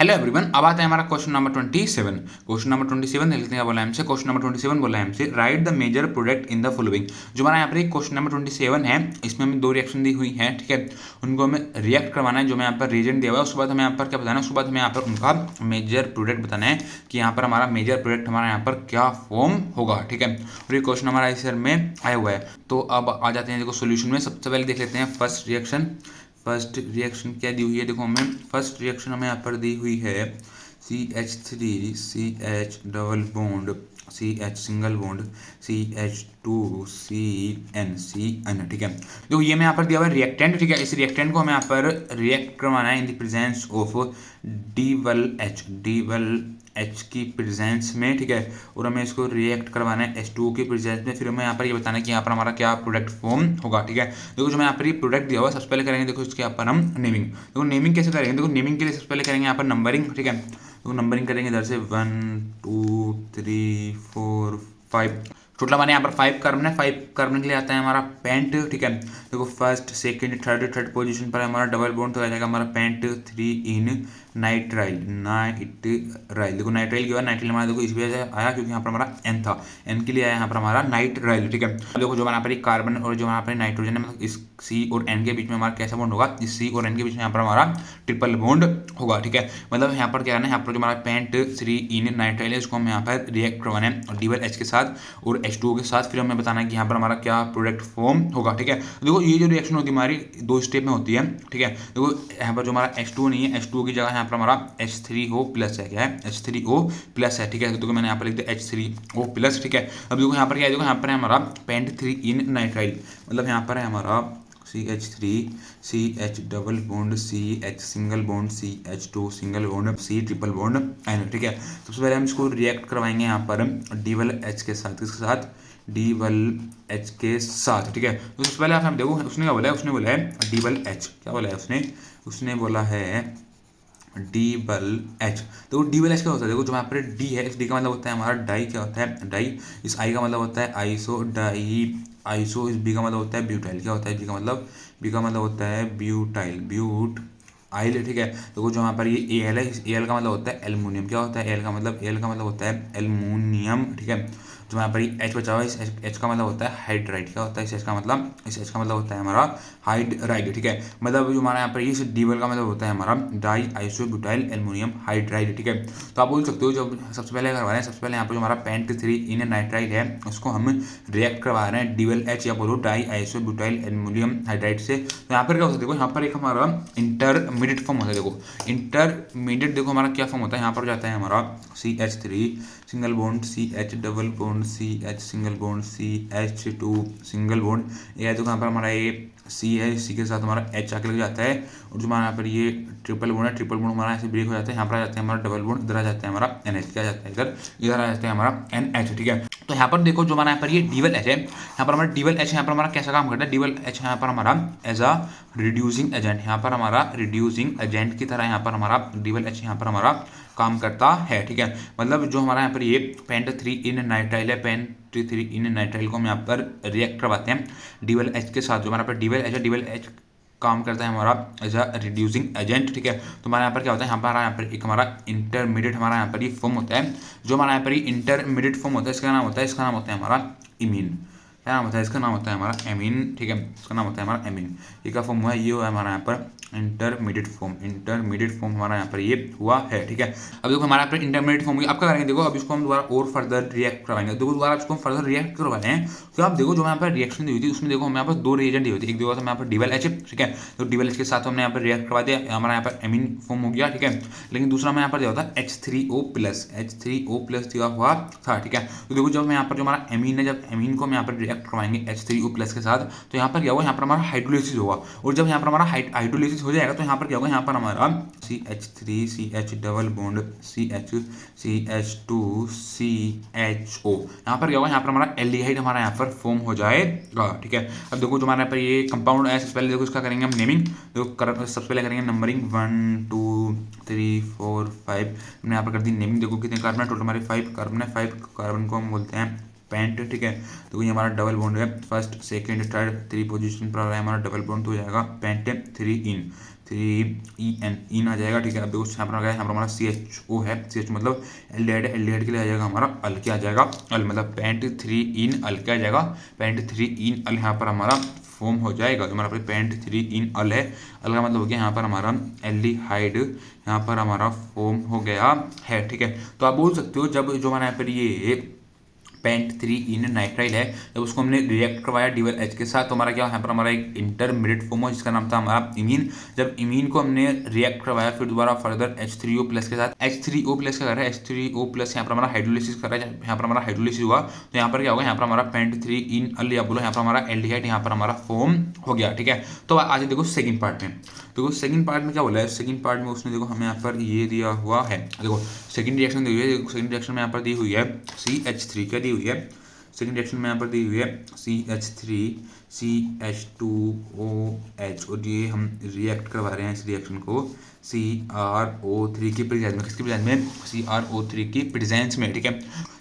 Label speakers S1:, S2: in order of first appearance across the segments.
S1: Hello everyone, अब आता है हमारा क्वेश्चन नंबर 27। क्वेश्चन नंबर 27 देख लेते हैं क्या बोला है हमसे। क्वेश्चन नंबर 27 बोला है हमसे, write the major product in the following. जो हमारा यहाँ पर क्वेश्चन नंबर 27 है, इसमें हमें दो रिएक्शन दी हुई है, ठीक है। उनको हमें रिएक्ट करवाना है, जो मैं यहाँ पर रीजन दिया हुआ है। उसके बाद हमें यहाँ पर क्या बताना है, उसके बाद हमें यहाँ पर उनका मेजर प्रोडक्ट बताना है कि यहाँ पर हमारा मेजर प्रोडक्ट हमारा यहाँ पर क्या फॉर्म होगा, ठीक है। और ये क्वेश्चन हमारा इस में आया हुआ है। तो अब आ जाते हैं देखो सोल्यूशन में। सबसे पहले देख लेते हैं फर्स्ट रिएक्शन। फर्स्ट रिएक्शन क्या दी हुई है, देखो हमें फर्स्ट रिएक्शन हमें यहाँ पर दी हुई है CH3 CH double bond CH single bond CH2 CN, ठीक है। देखो ये मैं यहाँ पर दिया हुआ है रिएक्टेंट, ठीक है। इस रिएक्टेंट को हमें यहाँ पर रिएक्ट करवाना है in the presence of D1H की प्रेजेंस में, ठीक है। और हमें इसको रिएक्ट करवाना है H2 की प्रेजेंस में। फिर हमें यहाँ पर ये बताना है कि यहाँ पर हमारा क्या प्रोडक्ट फॉर्म होगा, ठीक है। देखो जो मैं यहाँ पर ये प्रोडक्ट दिया हुआ है, सबसे पहले करेंगे देखो इसके यहाँ पर हम नेमिंग। देखो नेमिंग कैसे करेंगे, देखो नेमिंग के लिए सबसे पहले करेंगे यहाँ पर नंबरिंग, ठीक है। तो नंबरिंग करेंगे इधर से 1 2 3 4 5। टोटल हमारे यहाँ पर 5 कार्बन है। 5 कार्बन के लिए आता है हमारा पेंट, ठीक है। देखो फर्स्ट सेकंड थर्ड पोजीशन पर हमारा डबल बॉन्ड, तो आ जाएगा हमारा पेंट 3 इन नाइट्राइल। देखो नाइट्राइल क्या है, नाइट्राइल हमारा देखो इस वजह से आया क्योंकि यहाँ पर हमारा एन था, एन के लिए आया यहाँ पर हमारा नाइट्राइल, ठीक है। देखो जो हमारा पर कार्बन और जो हमारा पर नाइट्रोजन है, मतलब इस सी और एन के बीच में हमारा कैसा बॉन्ड होगा, इस सी और एन के बीच में यहाँ पर हमारा ट्रिपल बॉन्ड होगा, ठीक है। मतलब यहाँ पर क्या है ना, यहाँ पर जो हमारा पेंट 3 इन नाइट्राइल है, इसको हम यहाँ पर रिएक्ट करवाना है D1H के साथ और H2O के साथ। फिर हमें बताना है कि यहाँ पर हमारा क्या प्रोडक्ट फॉर्म होगा, ठीक है। देखो ये जो रिएक्शन होती है हमारी 2 स्टेप में होती है, ठीक है। देखो यहाँ पर जो हमारा H2O नहीं है, H2O की जगह यहाँ पर हमारा H3O प्लस है, क्या है H3O प्लस है, ठीक है। तो मैंने यहाँ पर लिख दिया H3O प्लस, ठीक है। अब देखो यहाँ पर क्या है, देखो यहाँ पर है हमारा पेंट 3 इन नाइट्राइल, मतलब यहाँ पर है हमारा CH3 CH double bond CH single bond CH2 single bond C triple bond N, ठीक है। सबसे पहले हम इसको रिएक्ट करवाएंगे यहाँ पर D1H के साथ, किसके साथ, D1H के साथ, ठीक है। तो सबसे पहले आप देखो उसने क्या बोला है, उसने बोला है D1H, क्या बोला है उसने बोला है D1H। तो D1H क्या होता है, देखो जो यहाँ पर D है, इस D का मतलब होता है हमारा डाई, क्या होता है डाई। इस I का मतलब होता है आइसो डाई आइसो। इस B का मतलब होता है ब्यूटाइल, क्या होता है B का मतलब होता है ब्यूटाइल आइल, ठीक है। देखो जो यहाँ पर ये Al है, इस Al का मतलब होता है एल्युमिनियम, क्या होता है Al का मतलब होता है एल्युमिनियम, ठीक है। जो यहाँ पर H बचा हुआ है, इस H का मतलब होता है हाइड्राइड, क्या होता है इस H का मतलब होता है हमारा हाइड्राइड, ठीक है। मतलब जो हमारा यहाँ पर इस D1 का मतलब होता है हमारा di iso butyl aluminium hydride, ठीक है। तो आप बोल सकते हो जो सबसे पहले करवा रहे हैं, सबसे पहले यहाँ पर जो हमारा पेंट 3 इन नाइट्राइड है, उसको हम रिएक्ट करवा रहे हैं D1H या बोलो di iso butyl aluminium hydride से। तो यहाँ पर क्या होता है, देखो यहाँ पर एक हमारा इंटरमीडिएट फॉर्म होता है। देखो इंटरमीडिएट देखो हमारा क्या फॉर्म होता है, यहाँ पर जाता है हमारा CH3 single bond CH double bond CH single bond CH2 single bond. ये देखो यहाँ पर हमारा ये C है, C के साथ हमारा H आके लग जाता है। और जो हमारा यहाँ पर ये ट्रिपल बॉन्ड है, ट्रिपल बॉन्ड हमारा ऐसे ब्रेक हो जाता है, यहाँ पर आ जाता है हमारा डबल बॉन्ड, इधर आ जाता है हमारा NH, क्या जाता है इधर आ जाता है हमारा NH, ठीक है। तो यहाँ पर देखो जो हमारा यहाँ पर ये D1H है, यहाँ पर हमारा D1H यहाँ पर हमारा कैसा काम करता है, D1H यहाँ पर हमारा एज अ रिड्यूसिंग एजेंट, यहाँ पर हमारा रिड्यूसिंग एजेंट की तरह यहाँ पर हमारा D1H यहाँ पर हमारा काम करता है, ठीक है। मतलब जो हमारा यहाँ पर ये पेंट 3 इन नाइट्राइल है, पेंट 3 इन नाइट्राइल को हम यहाँ पर रिएक्ट करवाते हैं D1H के साथ। जो हमारा पर D1H काम करता है हमारा एज अ रिड्यूसिंग एजेंट, ठीक है। तो हमारे यहाँ पर क्या होता है, यहाँ पर एक हमारा इंटरमीडिएट हमारा यहाँ पर ये फॉर्म होता है। जो हमारा यहाँ पर इंटरमीडिएट फॉर्म होता है, इसका नाम होता है हमारा इमीन, क्या नाम होता है इसका, नाम होता है हमारा एमीन, ठीक है। इसका नाम होता है हमारा एमीन। ये क्या फॉर्म हुआ है, ये हुआ है हमारा यहाँ पर इंटरमीडिएट फॉर्म हमारा यहाँ पर ये हुआ है, ठीक है। अब देखो हमारा यहाँ पर इंटरमीडिएट फॉर्म अब क्या करेंगे, देखो अब इसको हम दोबारा और फर्दर रिएक्ट करवाएंगे। देखो दोबारा इसको हम फर्दर रिएक्ट करवाने हैं। तो आप देखो जो यहाँ पर रिएक्शन दी हुई थी, उसमें देखो हमें यहाँ पर 2 रिएजेंट दी हुई थी। एक देखो यहाँ पर D1H, ठीक है। तो D1H के साथ हमने यहाँ पर रिएक्ट करवा दिया, हमारा यहाँ पर एमीन फॉर्म हो गया, ठीक है। लेकिन दूसरा हमें यहाँ पर दिया होता है H3O प्लस दिया हुआ था, ठीक है। तो देखो जब मैं यहाँ पर जो हमारा एमीन है, जब एमीन को हम यहाँ पर रिएक्ट करवाएंगे H3O प्लस के साथ, तो यहाँ पर क्या होगा, यहाँ पर हमारा हाइड्रोलिसिस होगा। और जब यहाँ पर हमारा हाइड्रोलिसिस हो जाएगा, तो यहाँ पर क्या होगा, यहाँ पर हमारा CH3 CH double bond CH2 CHO, यहाँ पर क्या होगा, यहाँ पर हमारा एल्डिहाइड हमारा यहाँ पर फॉर्म हो जाएगा, ठीक है। अब देखो जो हमारे यहाँ पर ये कंपाउंड है, सबसे पहले देखो इसका करेंगे हम नेमिंग। देखो सबसे पहले करेंगे नंबरिंग 1 2 3 4 5। हमने यहाँ पर कर दी नेमिंग। देखो कितने कार्बन है, टोटल हमारे 5 कार्बन है। 5 कार्बन को हम बोलते हैं पेंट, ठीक है। तो ये हमारा डबल बॉन्ड है, फर्स्ट सेकंड थर्ड 3 पोजीशन पर आ रहा है हमारा डबल बॉन्ड, तो हो जाएगा पेंट 3 इन। 3 इन आ जाएगा, ठीक है। अब देखो यहाँ पर आ गया, यहाँ पर हमारा CHO है, CH मतलब एल्डिहाइड है, एल्डिहाइड के लिए आ जाएगा हमारा अल, क्या आ जाएगा अल, मतलब 0.3 अल क्या आ जाएगा 0.3 अल, यहाँ पर हमारा फॉर्म हो जाएगा। तो हमारा 0.3 अल है, अल का मतलब हो गया यहाँ पर हमारा एल्डिहाइड, यहाँ पर हमारा फॉर्म हो गया है, ठीक है। तो आप बोल सकते हो जब जो हमारा यहाँ पर ये 0.3 नाइट्राइल है, जब उसको हमने रिएक्ट करवाया DeWalt के साथ, तो हमारा क्या यहाँ पर हमारा एक इंटरमीडिएट फॉर्म हो जिसका नाम था हमारा इमीन। जब इमीन को हमने रिएक्ट करवाया फिर दोबारा फर्दर H3O प्लस के साथ, H3O प्लस क्या कर रहा है, H3O प्लस यहाँ पर हमारा हाइड्रोलिसिस कर रहा है, यहाँ पर हमारा हाइड्रोलिसिस हुआ तो यहाँ पर क्या होगा, यहाँ पर हमारा 0.3 अल या बोलो यहाँ पर हमारा एल्डिहाइड यहाँ पर हमारा फॉर्म हो गया, ठीक है। तो आज देखो सेकंड पार्ट में, देखो सेकंड पार्ट में क्या बोला है, सेकंड पार्ट में उसने देखो हमें यहाँ पर ये दिया हुआ है, देखो सेकंड रिएक्शन दी हुई है, सेकंड रिएक्शन में यहाँ पर दी हुई है CH3 क्या दी हुई है, सेकंड रिएक्शन में यहाँ पर दी हुई है CH3 CH2OH, और ये हम रिएक्ट करवा रहे हैं इस रिएक्शन को CrO3 की प्रेजेंस में, किसकी प्रेजेंस में, CrO3 की प्रेजेंस में, ठीक है।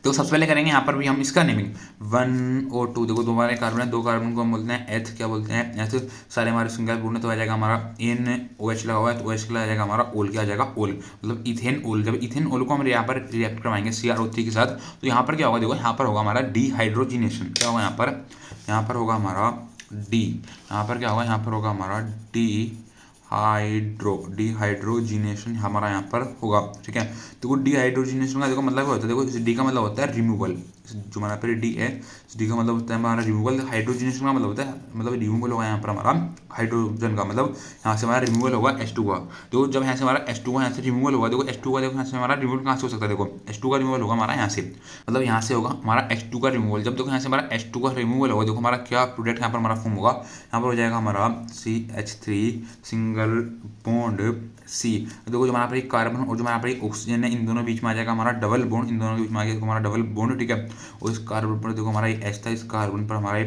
S1: तो सबसे पहले करेंगे यहाँ पर भी हम इसका नेमिंग 1 और 2, देखो दो हमारे कार्बन है, दो कार्बन को हम बोलते हैं एथ, क्या बोलते हैं एथ, सारे हमारे सिंगल बॉन्ड, तो आ जाएगा हमारा NOH लगा हुआ है, तो OH के लिए आ जाएगा हमारा ओल, क्या आ जाएगा ओल, मतलब इथेन ओल। जब इथेन ओल को हम यहाँ पर रिएक्ट करवाएंगे CrO3 के साथ, तो यहाँ पर क्या होगा, देखो यहाँ पर होगा हमारा डिहाइड्रोजिनेशन, क्या होगा यहाँ पर होगा हमारा यहाँ पर क्या होगा, यहाँ पर होगा हमारा डिहाइड्रोजिनेशन हमारा यहाँ पर होगा, ठीक है। देखो डिहाइड्रोजिनेशन का देखो मतलब क्या होता है, देखो डी का मतलब होता है रिमूवल, जो हमारा पर डी है, डी का मतलब होता है हमारा रिमूवल, हाइड्रोजिनेशन का मतलब होता है मतलब रिमूवल होगा यहाँ पर हमारा हाइड्रोजन का, मतलब यहाँ से हमारा रिमूवल होगा H2 का। देखो जब यहाँ से हमारा H2 का यहाँ से रिमूवल होगा, देखो H2 का देखो यहाँ से हमारा रिमूवल कहाँ से हो सकता है, देखो H2 का रिमूवल होगा हमारा यहाँ से, मतलब यहाँ से होगा हमारा H2 का रिमूवल। जब देखो यहाँ से हमारा H2 का रिमूवल होगा, देखो हमारा क्या प्रोडक्ट यहाँ पर हमारा फॉर्म होगा, यहाँ पर हो जाएगा हमारा CH3 सिंगल बॉन्ड C। देखो जो हमारा पर एक कार्बन और जो हमारा पर एक ऑक्सीजन है, इन दोनों बीच में आ जाएगा हमारा डबल बॉन्ड, इन दोनों के बीच में आ गया हमारा डबल बॉन्ड, ठीक है। और इस कार्बन पर देखो हमारा H था, इस कार्बन पर हमारा H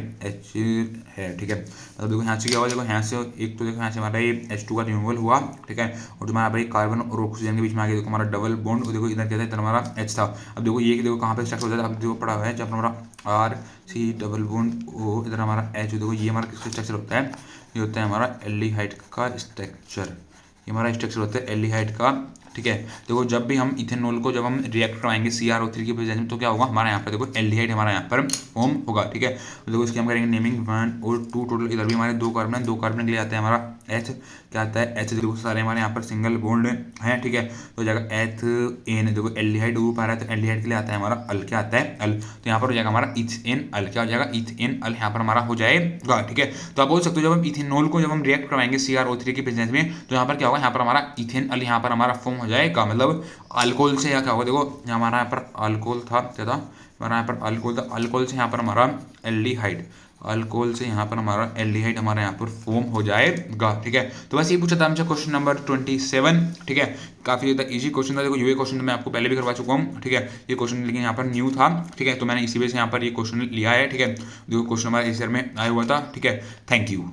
S1: है, ठीक है। मतलब देखो यहाँ से क्या हुआ, देखो यहाँ से एक तो देखो यहाँ से हमारा ये H2 का रिमूवल हुआ, ठीक है। और जो हमारा पर एक कार्बन और ऑक्सीजन के बीच में आ गया देखो हमारा डबल बॉन्ड, और देखो इधर क्या था, इधर हमारा H था। अब देखो ये देखो कहाँ पे स्ट्रक्चर होता है, अब देखो पड़ा हुआ है जब हमारा RC डबल बॉन्ड O, इधर हमारा H, देखो ये हमारा किसका स्ट्रक्चर होता है, ये होता है हमारा एल्डिहाइड का स्ट्रक्चर, ये हमारा स्ट्रक्चर होता है एल्डिहाइड का, ठीक है। देखो जब भी हम इथेनॉल को जब हम रिएक्ट करवाएंगे CrO3 की प्रेजेंस में, तो क्या होगा हमारा यहाँ पर देखो एल्डिहाइड हमारा यहाँ पर फॉर्म होगा, ठीक है। तो देखो इसकी हम करेंगे नेमिंग 1 और 2, टोटल इधर भी हमारे दो कार्बन है, दो कार्बन के लिए आता है हमारा H, क्या आता है H, देखो सारे हमारे यहाँ पर सिंगल बॉन्ड है, ठीक है। तो हो जाएगा एथेन, देखो एल्डिहाइड ग्रुप आ रहा है, तो एल्डिहाइड के लिए आता है हमारा अल, क्या आता है अल, तो यहाँ पर हो जाएगा हमारा इथेन अल, क्या हो जाएगा इथेन अल, यहाँ पर हमारा हो जाएगा, ठीक है। तो आप बोल सकते हो जब हम इथेनॉल को जब हम रिएक्ट करवाएंगे CrO3 की प्रेजेंस में, तो यहाँ पर क्या होगा, यहाँ पर हमारा इथेन अल यहाँ पर हमारा फॉर्म हो जाएगा, मतलब अल्कोहल से या क्या होगा, देखो हमारा यहाँ पर अल्कोहल था, क्या था हमारा यहाँ पर अल्कोहल था, अल्कोहल से यहाँ पर हमारा एल्डिहाइड, अल्कोहल से यहाँ पर हमारा एल्डिहाइड हमारा यहाँ पर फॉर्म हो जाएगा, ठीक है। तो बस ये पूछा था हमसे क्वेश्चन नंबर 27, ठीक है। काफी ज़्यादा इजी क्वेश्चन था, देखो ये क्वेश्चन मैं आपको पहले भी करवा चुका हूँ, ठीक है। ये क्वेश्चन लेकिन यहाँ पर न्यू था, ठीक है, तो मैंने इसी वजह से यहाँ पर ये क्वेश्चन लिया है, ठीक है। देखो क्वेश्चन हमारा इस ईयर में आया हुआ था, ठीक है। Thank you.